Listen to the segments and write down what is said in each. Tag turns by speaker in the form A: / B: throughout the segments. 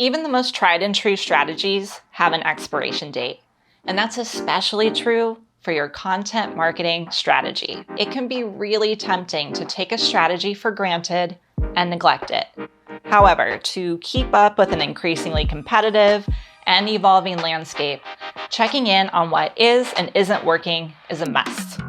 A: Even the most tried and true strategies have an expiration date. And that's especially true for your content marketing strategy. It can be really tempting to take a strategy for granted and neglect it. However, to keep up with an increasingly competitive and evolving landscape, checking in on what is and isn't working is a must.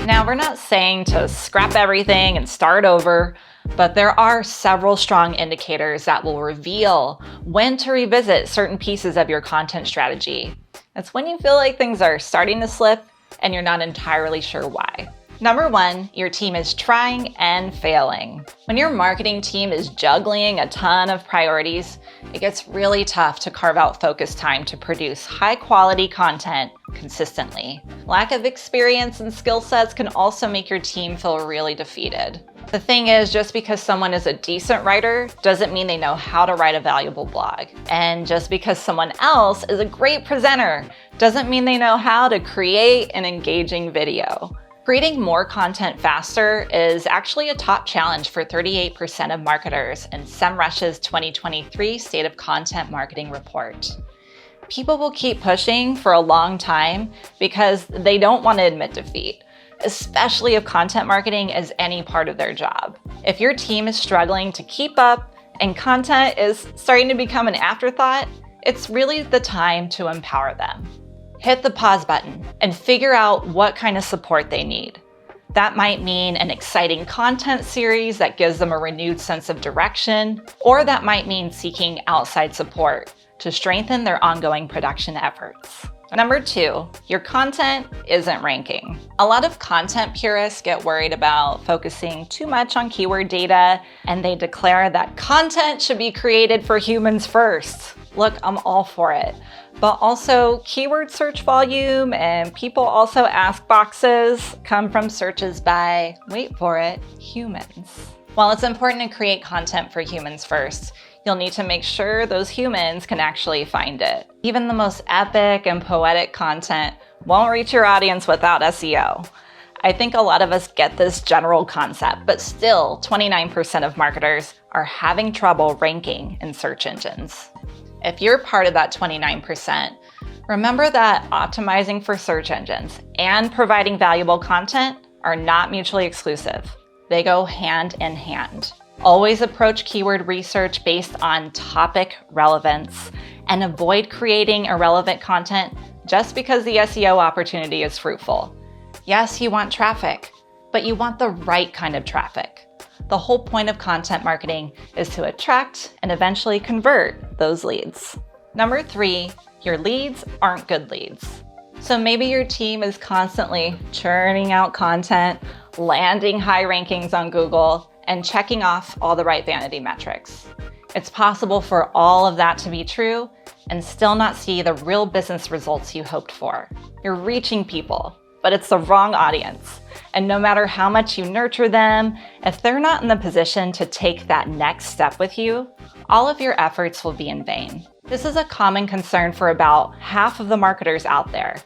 A: Now, we're not saying to scrap everything and start over, but there are several strong indicators that will reveal when to revisit certain pieces of your content strategy. It's when you feel like things are starting to slip and you're not entirely sure why. Number one, your team is trying and failing. When your marketing team is juggling a ton of priorities, it gets really tough to carve out focused time to produce high-quality content consistently. Lack of experience and skill sets can also make your team feel really defeated. The thing is, just because someone is a decent writer doesn't mean they know how to write a valuable blog. And just because someone else is a great presenter doesn't mean they know how to create an engaging video. Creating more content faster is actually a top challenge for 38% of marketers in SEMrush's 2023 State of Content Marketing report. People will keep pushing for a long time because they don't want to admit defeat, especially if content marketing is any part of their job. If your team is struggling to keep up and content is starting to become an afterthought, it's really the time to empower them. Hit the pause button and figure out what kind of support they need. That might mean an exciting content series that gives them a renewed sense of direction, or that might mean seeking outside support to strengthen their ongoing production efforts. Number two, your content isn't ranking. A lot of content purists get worried about focusing too much on keyword data, and they declare that content should be created for humans first. Look, I'm all for it. But also, keyword search volume and people also ask boxes come from searches by, wait for it, humans. While it's important to create content for humans first, you'll need to make sure those humans can actually find it. Even the most epic and poetic content won't reach your audience without SEO. I think a lot of us get this general concept, but still 29% of marketers are having trouble ranking in search engines. If you're part of that 29%, remember that optimizing for search engines and providing valuable content are not mutually exclusive. They go hand in hand. Always approach keyword research based on topic relevance and avoid creating irrelevant content just because the SEO opportunity is fruitful. Yes, you want traffic, but you want the right kind of traffic. The whole point of content marketing is to attract and eventually convert those leads. Number three, your leads aren't good leads. So maybe your team is constantly churning out content, landing high rankings on Google, and checking off all the right vanity metrics. It's possible for all of that to be true and still not see the real business results you hoped for. You're reaching people, but it's the wrong audience. And no matter how much you nurture them, if they're not in the position to take that next step with you, all of your efforts will be in vain. This is a common concern for about half of the marketers out there.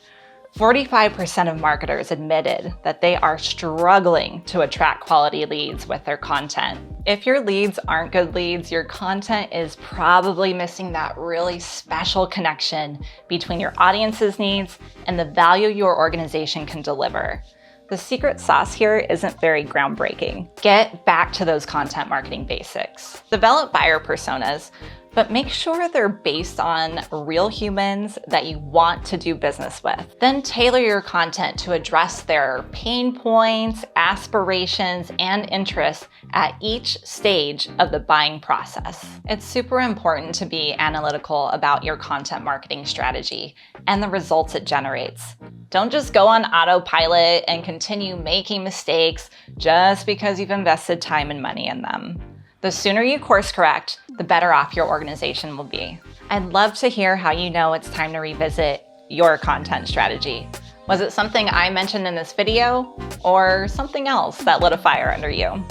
A: 45% of marketers admitted that they are struggling to attract quality leads with their content. If your leads aren't good leads, your content is probably missing that really special connection between your audience's needs and the value your organization can deliver. The secret sauce here isn't very groundbreaking. Get back to those content marketing basics. Develop buyer personas, but make sure they're based on real humans that you want to do business with. Then tailor your content to address their pain points, aspirations, and interests at each stage of the buying process. It's super important to be analytical about your content marketing strategy and the results it generates. Don't just go on autopilot and continue making mistakes just because you've invested time and money in them. The sooner you course correct, the better off your organization will be. I'd love to hear how you know it's time to revisit your content strategy. Was it something I mentioned in this video or something else that lit a fire under you?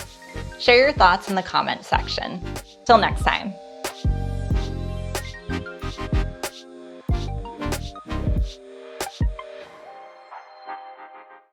A: Share your thoughts in the comment section. Till next time.